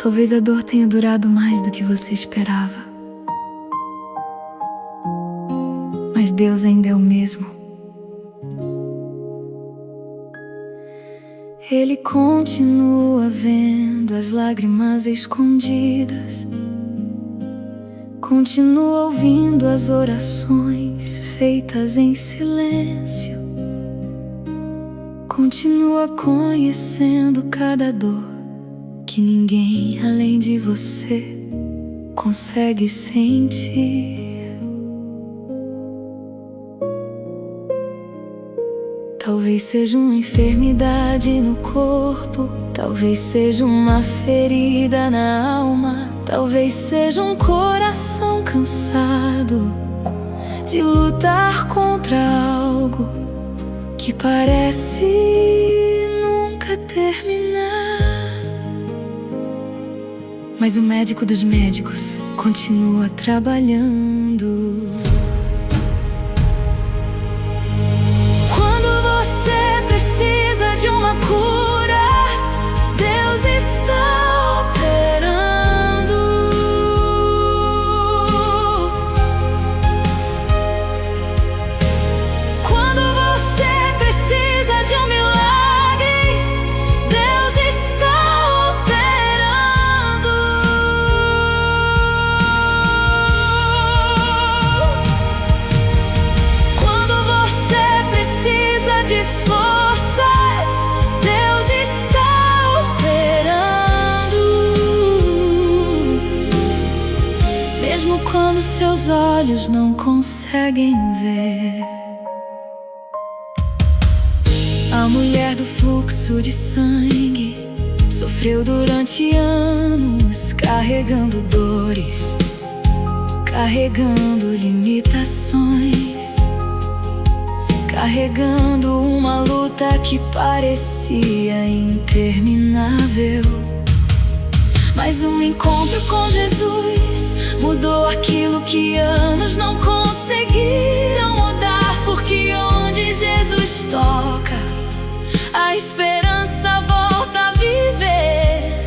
Talvez a dor tenha durado mais do que você esperava, mas Deus ainda é o mesmo. Ele continua vendo as lágrimas escondidas, continua ouvindo as orações feitas em silêncio, continua conhecendo cada dor que ninguém além de você consegue sentir. Talvez seja uma enfermidade no corpo, talvez seja uma ferida na alma, talvez seja um coração cansado de lutar contra algo que parece nunca terminar. Mas o médico dos médicos continua trabalhando. Quando você precisa de uma cura, Deus está operando. Quando você precisa de um milagre, Deus está operando. Quando você precisa de forças, Deus está operando. Mesmo quando seus olhos não conseguem ver. A mulher do fluxo de sangue sofreu durante anos, carregando dores, carregando limitações, carregando uma luta que parecia interminável. Mas um encontro com Jesus mudou aquilo que anos não conseguiram mudar, porque onde Jesus toca, a esperança volta a viver.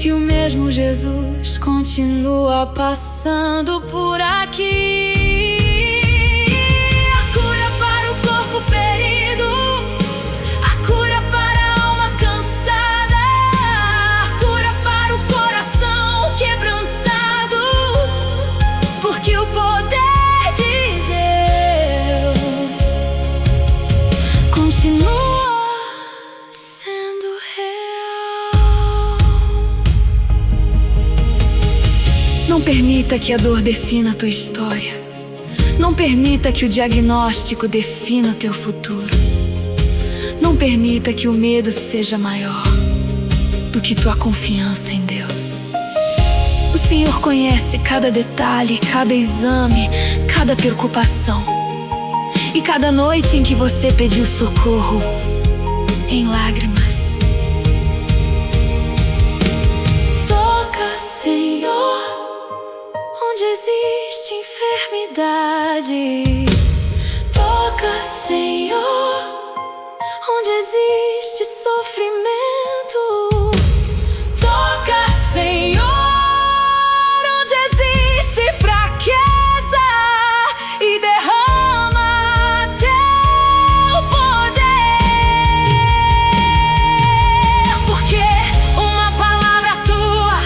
E o mesmo Jesus continua passando por aqui. A cura para o corpo ferido, a cura para a alma cansada, a cura para o coração quebrantado, porque o poder de Deus continua sendo real. Não permita que a dor defina a tua história. Não permita que o diagnóstico defina o teu futuro. Não permita que o medo seja maior do que tua confiança em Deus. O Senhor conhece cada detalhe, cada exame, cada preocupação. E cada noite em que você pediu socorro em lágrimas. Toca, Senhor, onde existe enfermidade. Toca, Senhor, onde existe sofrimento. Toca, Senhor, onde existe fraqueza, e derrama teu poder, porque uma palavra tua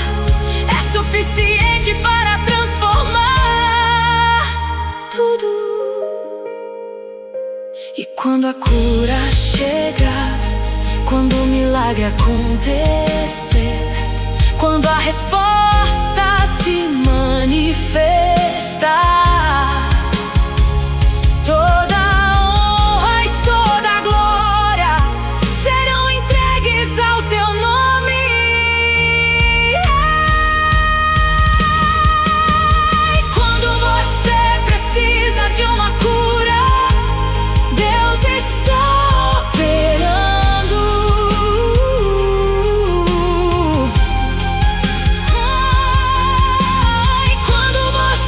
é suficiente para transformar tudo. E quando a cura chega, quando o milagre acontecer, quando a resposta se manifestar, toda a honra e toda a glória serão entregues ao teu nome. E quando você precisa de uma cura, Deus está operando. E quando você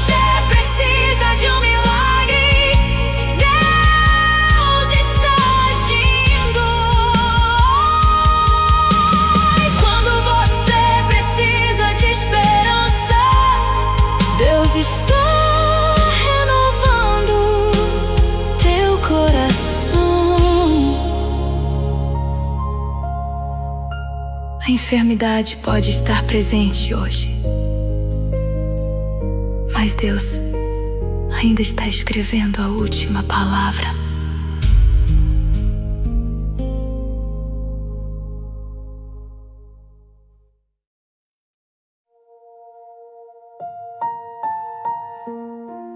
A enfermidade pode estar presente hoje, mas Deus ainda está escrevendo a última palavra.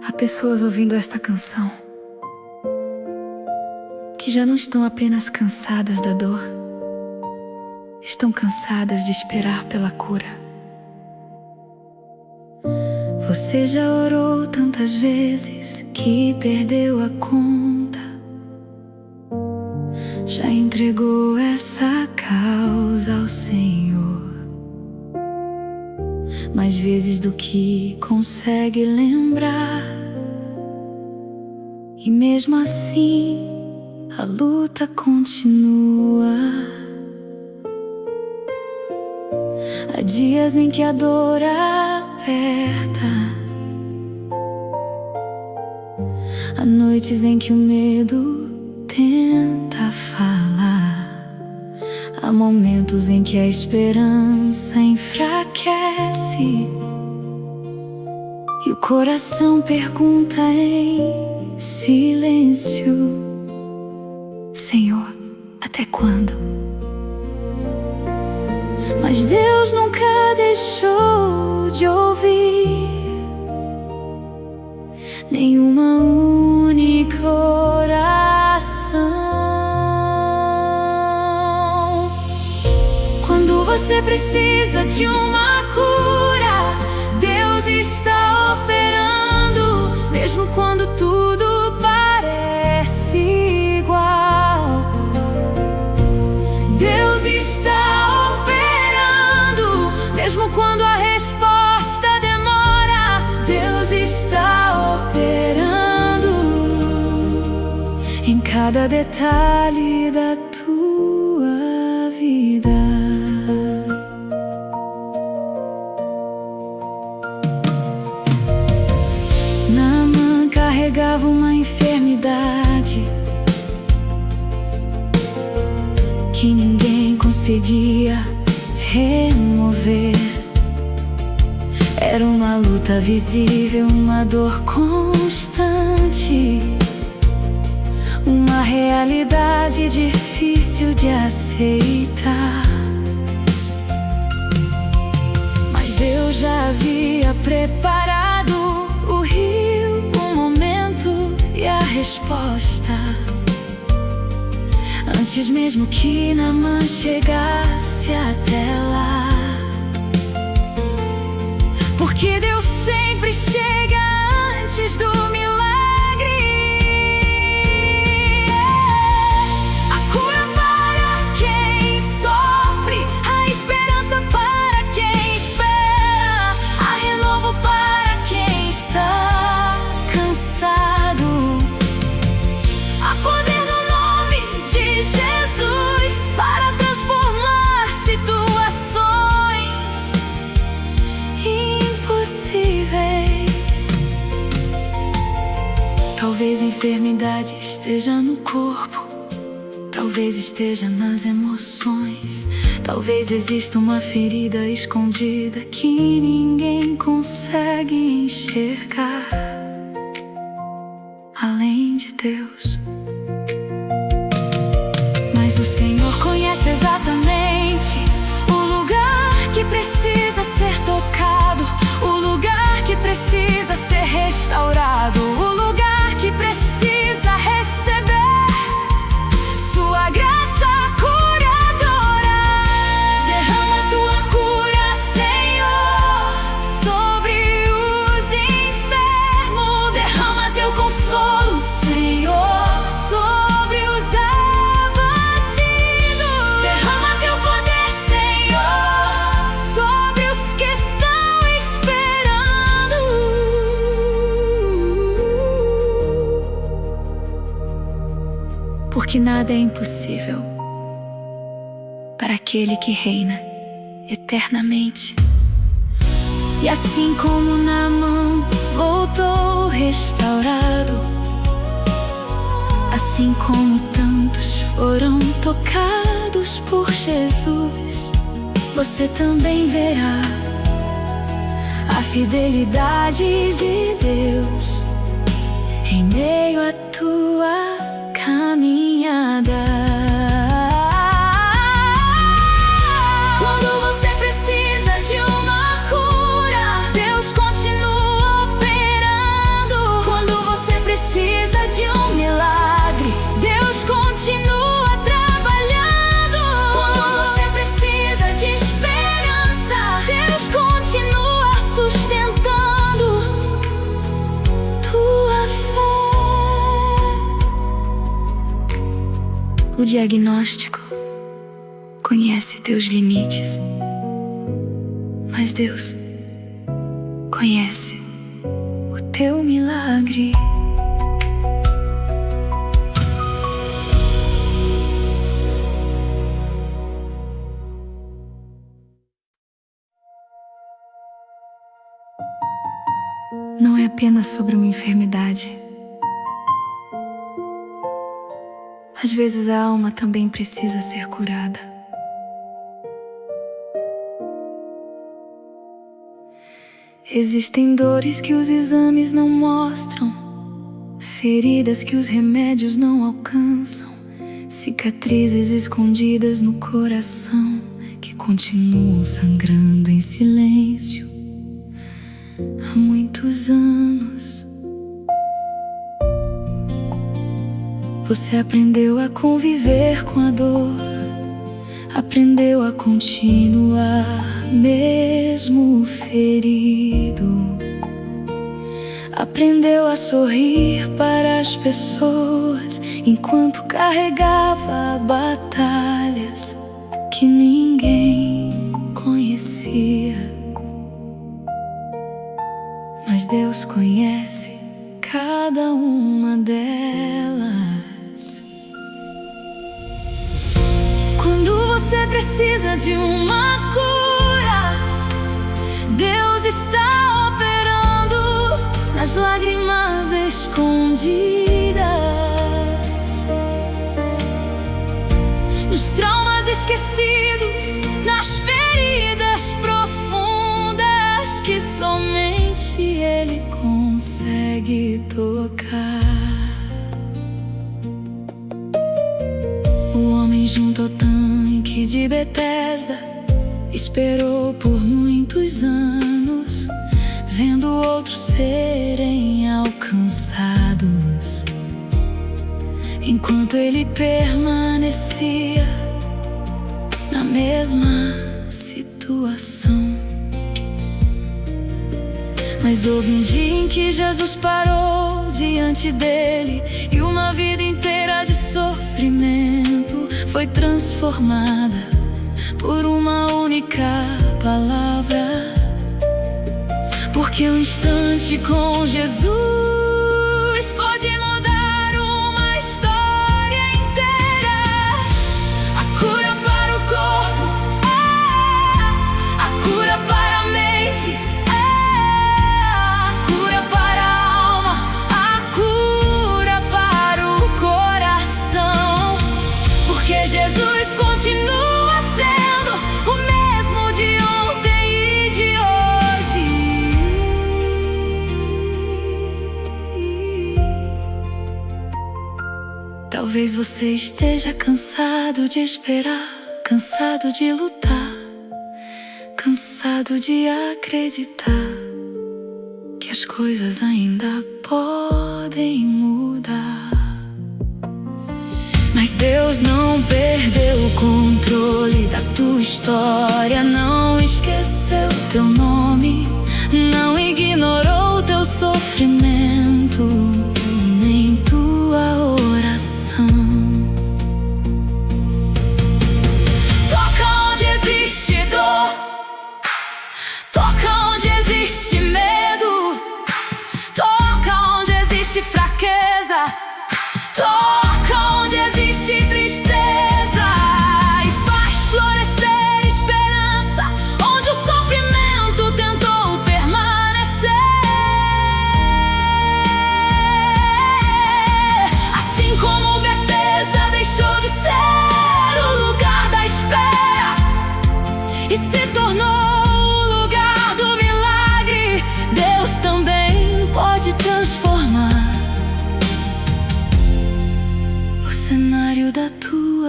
Há pessoas ouvindo esta canção que já não estão apenas cansadas da dor, estão cansadas de esperar pela cura. Você já orou tantas vezes que perdeu a conta, já entregou essa causa ao Senhor, mais vezes do que consegue lembrar. E mesmo assim a luta continua. Há dias em que a dor aperta, há noites em que o medo tenta falar, há momentos em que a esperança enfraquece e o coração pergunta em silêncio: Senhor, até quando? Mas Deus nunca deixou de ouvir nenhuma única oração. Quando você precisa de uma cura, Deus está operando, mesmo quando tudo parece igual. Deus está operando, mesmo quando a resposta demora. Deus está operando em cada detalhe da tua vida. Naamã carregava uma enfermidade que ninguém conseguia remover. Era uma luta visível, uma dor constante, uma realidade difícil de aceitar. Mas Deus já havia preparado o rio, o momento e a resposta, antes mesmo que Naamã chegasse até lá. Porque Deus sempre chega antes do milagre. A cura para quem sofre, a esperança para quem espera, a renovo para quem está cansado. Há poder no nome de Jesus para transformar situações impossíveis. Talvez a enfermidade esteja no corpo, talvez esteja nas emoções, talvez exista uma ferida escondida que ninguém consegue enxergar, além de Deus. Mas o Senhor conhece exatamente o lugar que precisa ser tocado, o lugar que precisa ser restaurado, o lugar que precisa receber sua graça curadora. Derrama tua cura, Senhor, sobre os enfermos. Derrama teu consolo, Senhor, sobre os abatidos. Derrama teu poder, Senhor, sobre os que estão esperando. Porque nada é impossível para aquele que reina eternamente. E assim como Naamã voltou restaurado, assim como tantos foram tocados por Jesus, você também verá a fidelidade de Deus em meio à tua caminhada. Quando você precisa de uma cura, Deus continua operando. Quando você precisa de um milagre, Deus continua trabalhando. Quando você precisa de esperança, Deus continua sustentando tua fé. O diagnóstico conhece teus limites, mas Deus conhece o teu milagre. Não é apenas sobre uma enfermidade. Às vezes a alma também precisa ser curada. Existem dores que os exames não mostram, feridas que os remédios não alcançam, cicatrizes escondidas no coração que continuam sangrando em silêncio há muitos anos. Você aprendeu a conviver com a dor, aprendeu a continuar mesmo ferido, aprendeu a sorrir para as pessoas enquanto carregava batalhas que ninguém conhecia. Mas Deus conhece cada uma delas. Quando você precisa de uma cura, Deus está operando nas lágrimas escondidas, nos traumas esquecidos, nas feridas profundas que somente Ele consegue tocar. O homem junto ao tanque de Betesda esperou por muitos anos, vendo outros serem alcançados, enquanto ele permanecia na mesma situação. Mas houve um dia em que Jesus parou diante dele, e uma vida inteira de sofrimento foi transformada por uma única palavra. Porque um instante com Jesus pode mudar uma história inteira. A cura para o corpo, a cura para a mente, a cura para a alma, a cura para o coração. Porque Jesus continua sendo o mesmo de ontem e de hoje. Talvez você esteja cansado de esperar, cansado de lutar, cansado de acreditar que as coisas ainda podem mudar. Mas Deus não perdeu o controle da tua história, não esqueceu teu nome, não ignorou teu sofrimento, nem tua oração. Toca onde existe dor, toca onde existe medo, toca onde existe fraqueza, toca onde existe tristeza, e faz florescer esperança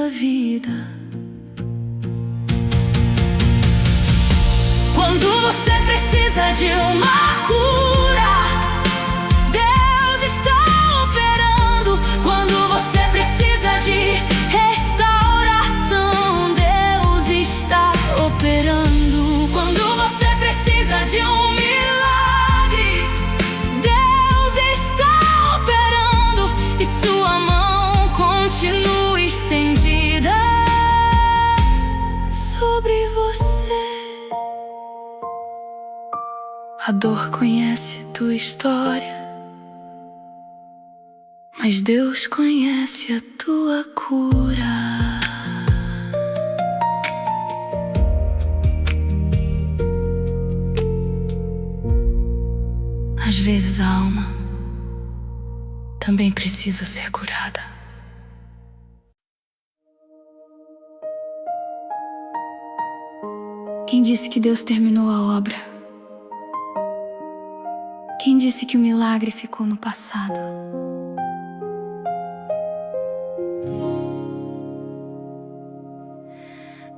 sua vida. Quando você precisa de uma cura, Deus está operando. Quando você precisa de restauração, Deus está operando. Quando você precisa de um milagre, Deus está operando. E sua mão continua estendida sobre você. A dor conhece tua história, mas Deus conhece a tua cura. Às vezes a alma também precisa ser curada. Quem disse que Deus terminou a obra? Quem disse que o milagre ficou no passado?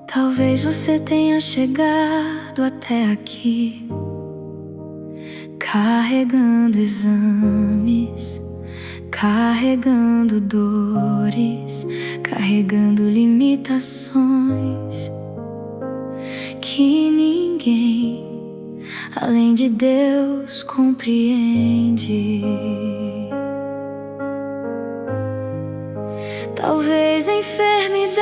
Talvez você tenha chegado até aqui carregando exames, carregando dores, carregando limitações que ninguém além de Deus compreende. Talvez a enfermidade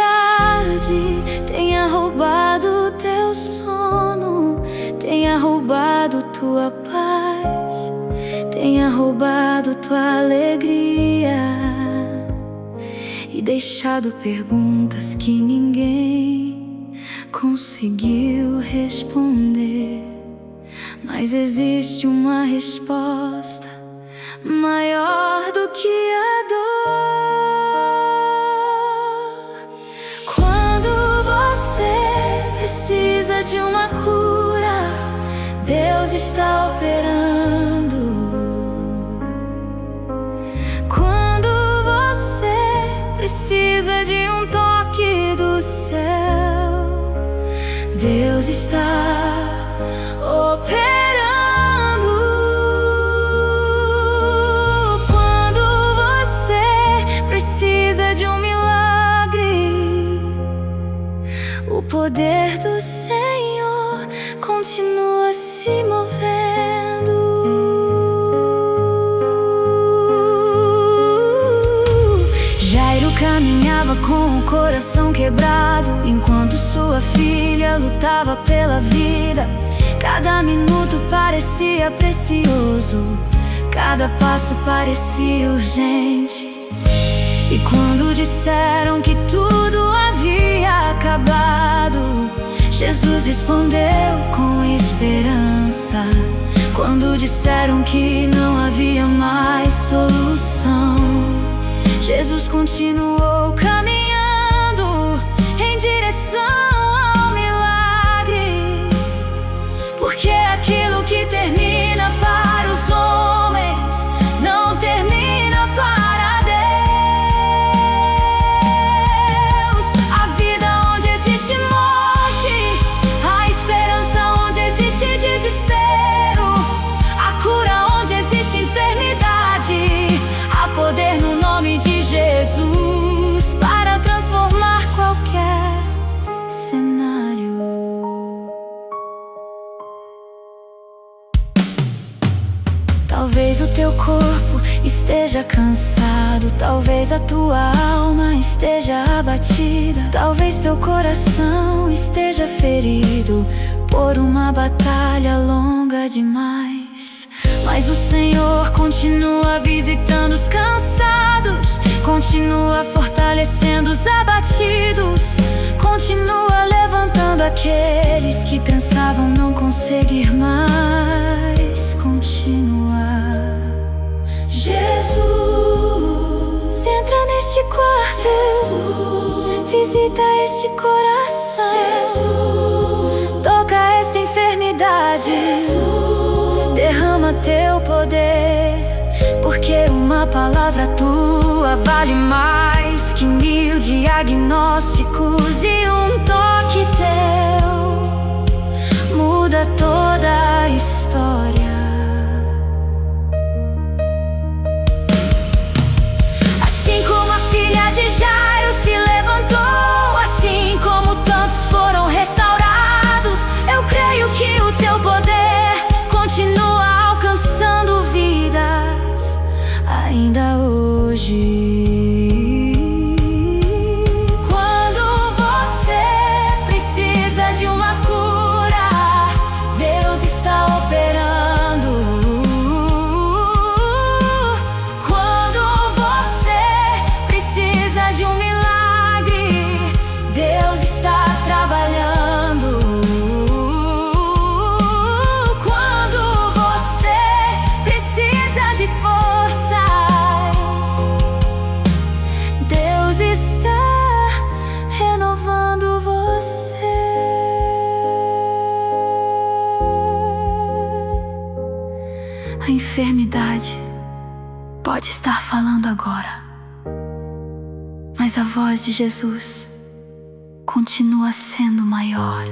tenha roubado teu sono, tenha roubado tua paz, tenha roubado tua alegria e deixado perguntas que ninguém conseguiu responder. Mas existe uma resposta maior do que a dor. Quando você precisa de uma cura, Deus está operando. Quando você precisa de um toque do céu, Deus está operando. Quando você precisa de um milagre, o poder do Senhor continua se movendo. Jairo caminhava com o coração quebrado, enquanto sua filha lutava pela vida. Cada minuto parecia precioso, cada passo parecia urgente. E quando disseram que tudo havia acabado, Jesus respondeu com esperança. Quando disseram que não havia mais solução, Jesus continuou caminhando em direção ao milagre. Porque aquilo que termina para os homens não termina para Deus. A vida onde existe morte, a esperança onde existe desespero, a cura onde existe enfermidade, há poder no nome de Jesus para transformar qualquer cenário. Talvez o teu corpo esteja cansado, talvez a tua alma esteja abatida, talvez teu coração esteja ferido por uma batalha longa demais. Mas o Senhor continua visitando os cansados, continua fortalecendo os abatidos, continua levantando aqueles que pensavam não conseguir mais. Continua. Jesus, entra neste quarto. Jesus, visita este coração. Jesus, toca esta enfermidade. Jesus, derrama teu poder, porque uma palavra tua vale mais que 1000 diagnósticos e um toque teu muda toda a história. Assim como a filha de Jairo se levantou, assim como tantos foram restaurados, eu creio que o teu poder continua alcançando vidas ainda hoje. A enfermidade pode estar falando agora, mas a voz de Jesus continua sendo maior.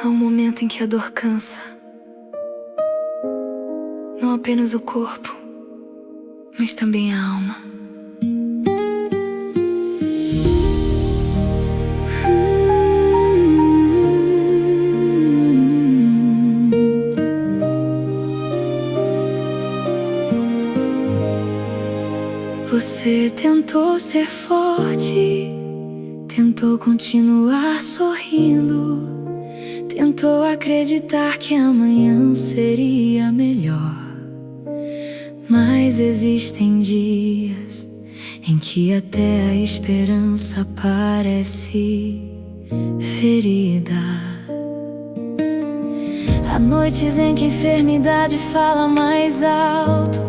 Há um momento em que a dor cansa, não apenas o corpo, mas também a alma. Você tentou ser forte, tentou continuar sorrindo, tentou acreditar que amanhã seria melhor. Mas existem dias em que até a esperança parece ferida. Há noites em que a enfermidade fala mais alto,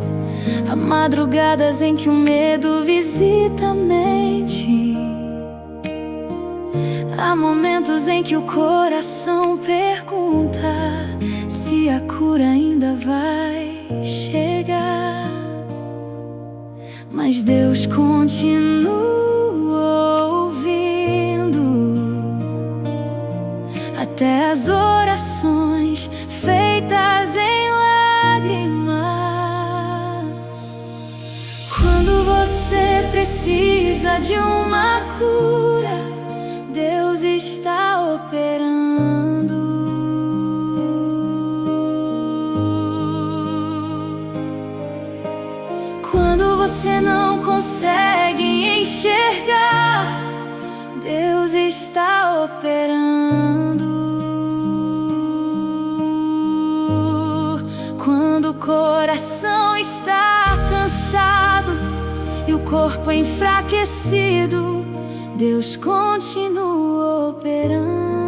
há madrugadas em que o medo visita a mente. Há momentos em que o coração pergunta se a cura ainda vai chegar. Mas Deus continua ouvindo até as orações feitas em lágrimas. Quando você precisa de uma cura, Deus está operando. Quando você não consegue enxergar, Deus está operando. Quando o coração está cansado e o corpo enfraquecido, Deus continua operando.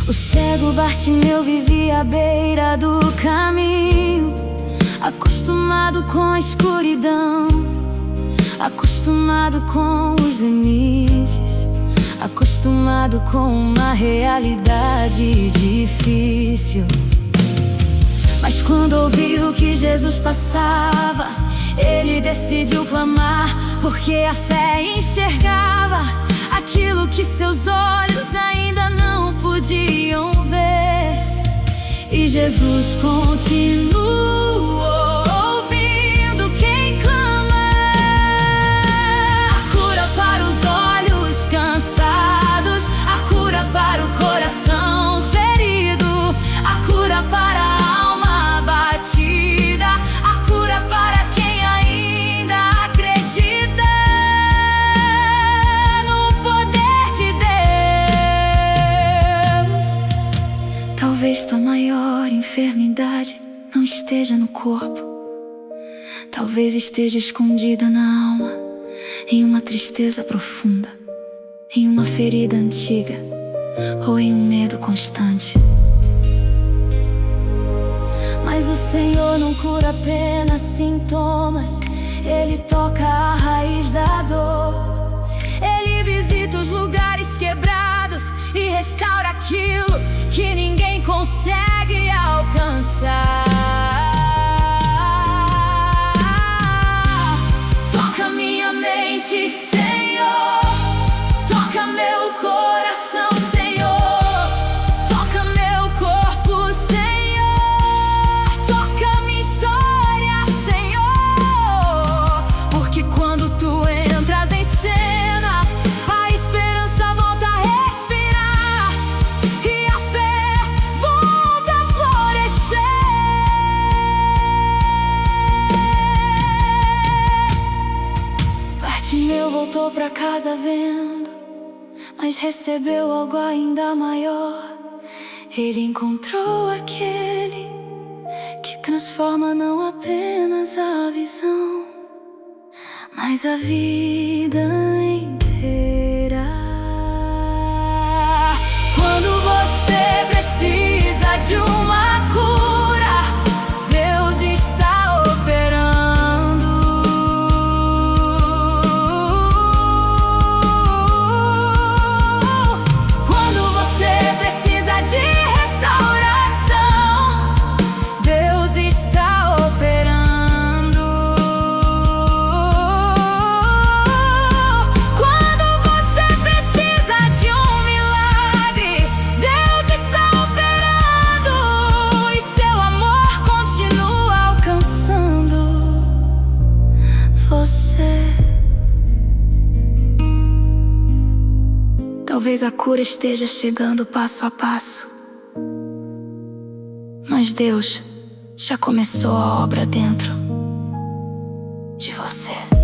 O cego Bartimeu vivia à beira do caminho, acostumado com a escuridão, acostumado com os limites, acostumado com uma realidade difícil. Mas quando ouviu que Jesus passava, ele decidiu clamar, porque a fé enxergava aquilo que seus olhos ainda não podiam ver. E Jesus continuou ouvindo quem clama. A cura para os olhos cansados, a cura para o coração ferido, a cura para a alma batida, a cura para quem ainda acredita no poder de Deus. Talvez tua maior enfermidade não esteja no corpo, talvez esteja escondida na alma, em uma tristeza profunda, em uma ferida antiga ou em um medo constante. Mas o Senhor não cura apenas sintomas, Ele toca a raiz da dor. Ele visita os lugares quebrados e restaura aquilo que ninguém consegue alcançar. Toca minha mente, Senhor. Toca meu coração, Senhor. Toca meu corpo, Senhor. Toca minha história, Senhor. Porque quando tu entras em cena, a esperança volta a respirar e a fé volta a florescer. Bartimeu voltou pra casa vendo, mas recebeu algo ainda maior. Ele encontrou aquele que transforma não apenas a visão, mas a vida inteira. Quando você precisa de uma cura, Deus está operando. Quando você precisa de restauração, Deus está operando. Quando você precisa de um milagre, Deus está operando. E seu amor continua alcançando você. Talvez a cura esteja chegando passo a passo, mas Deus já começou a obra dentro de você.